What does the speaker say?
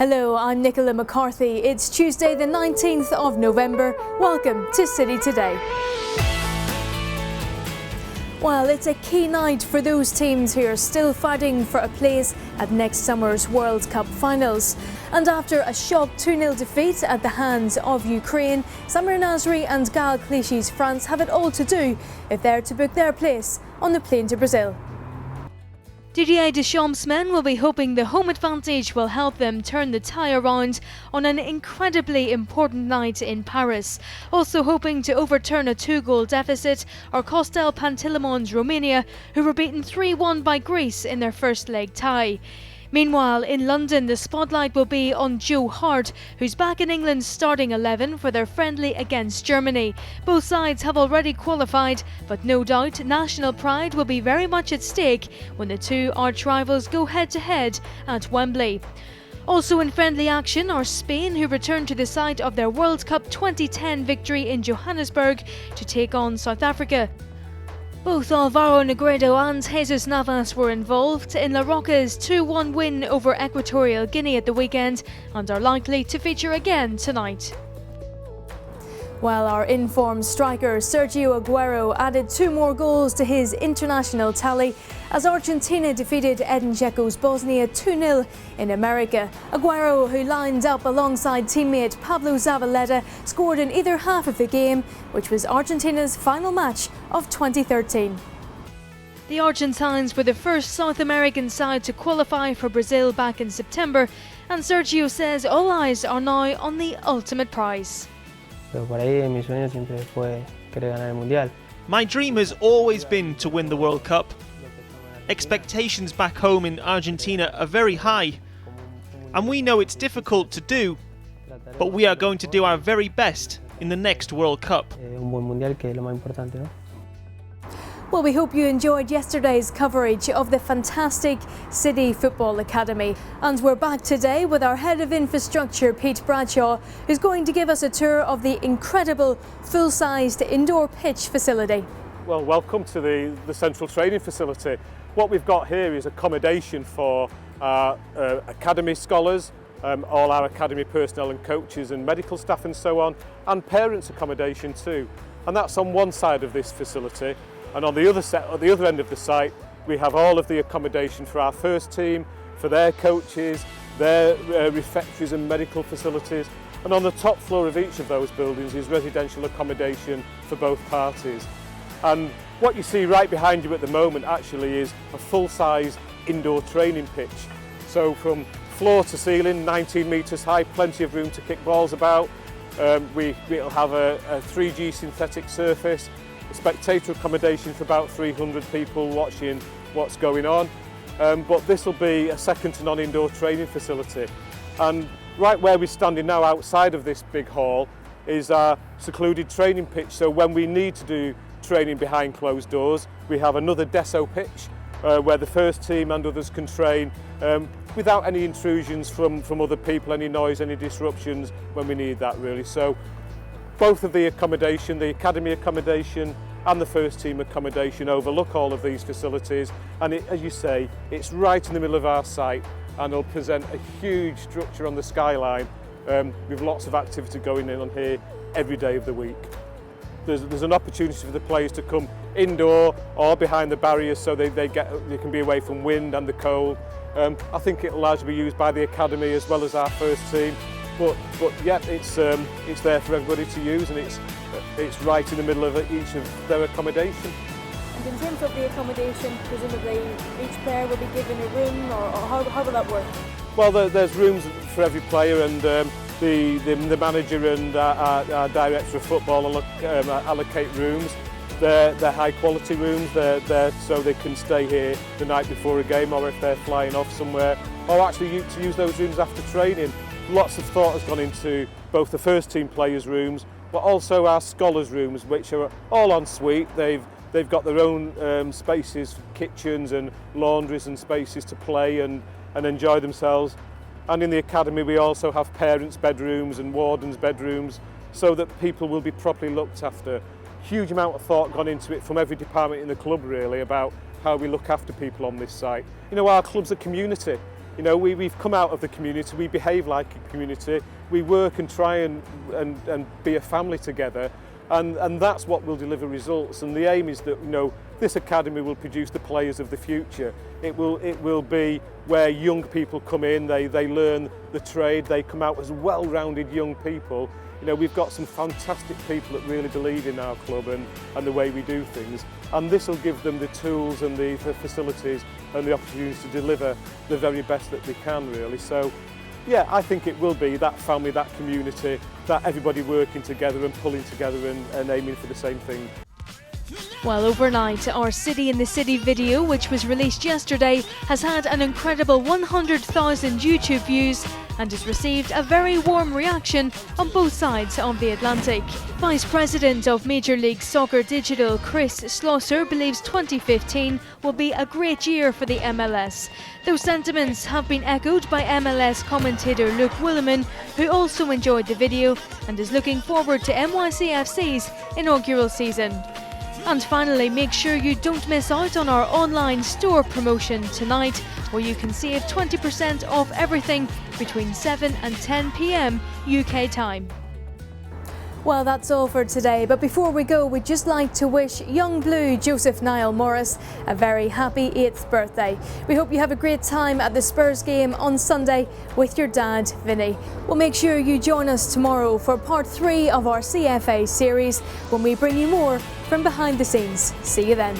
Hello, I'm Nicola McCarthy. It's Tuesday the 19th of November. Welcome to City Today. Well, it's a key night for those teams who are still fighting for a place at next summer's World Cup finals. And after a shock 2-0 defeat at the hands of Ukraine, Samir Nasri and Gal Clichy's France have it all to do if they're to book their place on the plane to Brazil. Didier Deschamps' men will be hoping the home advantage will help them turn the tie around on an incredibly important night in Paris. Also hoping to overturn a 2-goal deficit are Costel Pantilemon's Romania, who were beaten 3-1 by Greece in their first leg tie. Meanwhile, in London, the spotlight will be on Joe Hart, who's back in England's starting 11 for their friendly against Germany. Both sides have already qualified, but no doubt national pride will be very much at stake when the two arch-rivals go head-to-head at Wembley. Also in friendly action are Spain, who returned to the site of their World Cup 2010 victory in Johannesburg to take on South Africa. Both Alvaro Negredo and Jesus Navas were involved in La Roca's 2-1 win over Equatorial Guinea at the weekend and are likely to feature again tonight. While our in-form striker Sergio Aguero added 2 more goals to his international tally as Argentina defeated Edin Dzeko's Bosnia 2-0 in America. Aguero, who lined up alongside teammate Pablo Zavaleta, scored in either half of the game, which was Argentina's final match of 2013. The Argentines were the first South American side to qualify for Brazil back in September, and Sergio says all eyes are now on the ultimate prize. My dream has always been to win the World Cup. Expectations back home in Argentina are very high, and we know it's difficult to do, but we are going to do our very best in the next World Cup. Well, we hope you enjoyed yesterday's coverage of the fantastic City Football Academy. And we're back today with our Head of Infrastructure, Pete Bradshaw, who's going to give us a tour of the incredible full-sized indoor pitch facility. Well, welcome to the central training facility. What we've got here is accommodation for our academy scholars, all our academy personnel and coaches and medical staff and so on, and parents accommodation too. And that's on one side of this facility. And on the other end of the site, we have all of the accommodation for our first team, for their coaches, their refectories and medical facilities. And on the top floor of each of those buildings is residential accommodation for both parties. And what you see right behind you at the moment actually is a full-size indoor training pitch. So from floor to ceiling, 19 metres high, plenty of room to kick balls about. We'll have a 3G synthetic surface, spectator accommodation for about 300 people watching what's going on, but this will be a second to none indoor training facility. And right where we're standing now outside of this big hall is our secluded training pitch, so when we need to do training behind closed doors we have another deso pitch where the first team and others can train without any intrusions from other people, any noise, any disruptions when we need that really. So both of the accommodation, the academy accommodation and the first team accommodation overlook all of these facilities, and as you say, it's right in the middle of our site and it'll present a huge structure on the skyline with lots of activity going on here every day of the week. There's an opportunity for the players to come indoor or behind the barriers so they can be away from wind and the cold. I think it'll largely be used by the academy as well as our first team. But yeah, it's there for everybody to use, and it's right in the middle of each of their accommodation. And in terms of the accommodation, presumably each player will be given a room, or how will that work? Well, there's rooms for every player, and the manager and our director of football allocate rooms. They're high quality rooms. They're there so they can stay here the night before a game, or if they're flying off somewhere, or actually to use those rooms after training. Lots of thought has gone into both the first team players' rooms, but also our scholars' rooms, which are all en suite. They've got their own spaces, kitchens and laundries and spaces to play and enjoy themselves. And in the academy we also have parents' bedrooms and wardens' bedrooms, so that people will be properly looked after. Huge amount of thought gone into it from every department in the club really about how we look after people on this site. You know, our club's a community. You know, we've come out of the community, we behave like a community, we work and try and be a family together, and that's what will deliver results. And the aim is that, you know, this academy will produce the players of the future. It will be where young people come in, they learn the trade, they come out as well-rounded young people. You know, we've got some fantastic people that really believe in our club and the way we do things, and this will give them the tools and the facilities and the opportunities to deliver the very best that they can, really. So yeah, I think it will be that family, that community, that everybody working together and pulling together and aiming for the same thing. Well, overnight, our City in the City video, which was released yesterday, has had an incredible 100,000 YouTube views and has received a very warm reaction on both sides of the Atlantic. Vice President of Major League Soccer Digital, Chris Schlosser, believes 2015 will be a great year for the MLS. Those sentiments have been echoed by MLS commentator Luke Williman, who also enjoyed the video and is looking forward to NYCFC's inaugural season. And finally, make sure you don't miss out on our online store promotion tonight, where you can save 20% off everything between 7 and 10 p.m. UK time. Well, that's all for today, but before we go, we'd just like to wish young blue Joseph Niall Morris a very happy 8th birthday. We hope you have a great time at the Spurs game on Sunday with your dad, Vinny. Well, make sure you join us tomorrow for part 3 of our CFA series, when we bring you more from behind the scenes. See you then.